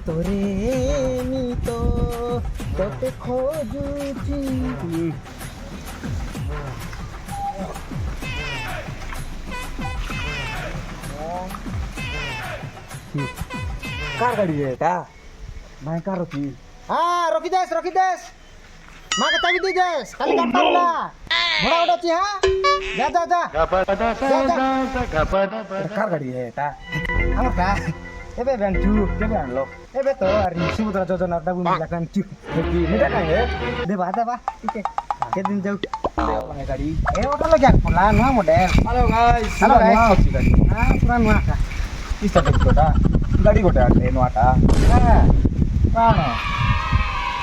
তোরে নিত তোতে খোঁজুছি কার গাড়ি এটা ভাই কার কি হ্যাঁ রকি দেশ মাকে চাবি দিয়ে যাস খালি কাটতাম না ঘোড়া উঠাচ্ছি হ্যাঁ যা যা যা কার গাড়ি এটা আমার কা এবে বেঞ্চু কেবে আনলো এবে তো আর সুভদ্রা যোজনা দাবু মিলা কাঞ্চু কি মিটা কাই হে দেবা দেবা ঠিক আছে কেদিন যাও গাড়ি এ ওটা লগে পড়লা নয়া model hello guys Hello, guys. ଅଛି ଗାଡି হ্যাঁ পুরা নয়া কা କିସ ଦେଖୁଛଟା ଗାଡି ଗୋଟେ ଆଣିଲେ ନୂଆଟା হ্যাঁ କଣ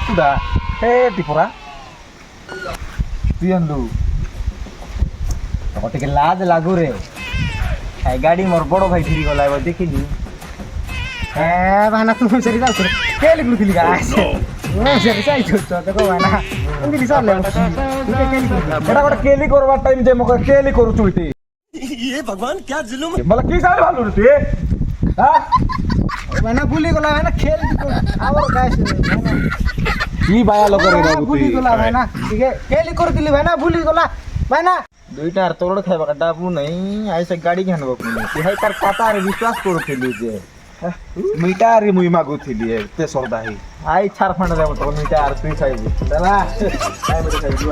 ସୁଧା ହେ ଟିପରା ତୁଇ ଆଣିଲୁ ତମ ଟିକେ ଲାଜ ଲାଗୁ ରେ ଏ ଗାଡି ମୋର ବଡ ଭାଇ ଫିରି ଗଲା ଏବେ ଦେଖିଲି এ বানা তুমি সেরি যাও কে লিখলু দিলি গাছ ও সেরি চাই তো দেখো বানা তুমি দিলি সালে কে কে লিখলু এটা ଗୋଟେ କେଲି କରବା ଟାଇମ ଯେ ମକ କେଲି କରୁଛୁ ଇତି ये भगवान क्या जुलुम मला কি ସାରେ ଭାଲୁ ରେ ତୁଇ হ্যাঁ বানা ভুলি গলা বানা খেল আবার গাছ বানা কি বায়া লোক রে বাবু ভুলি তুই গলা বানা ঠিক আছে কেলি করে দিলি বানা ভুলি গলা বানা দুইটা আর তোর খাইবা কাটা আপু নাই আইসে গাড়ি ঘানব কোনি তুই তার কাতারে বিশ্বাস করুছিলি যে মিটা রে মুই মাগুছিলি এতে সরদা হি আই ছাড় ফান্ড দেব তো মিটা আর তুই খাইবি দাদা খাই মিটা খাইবি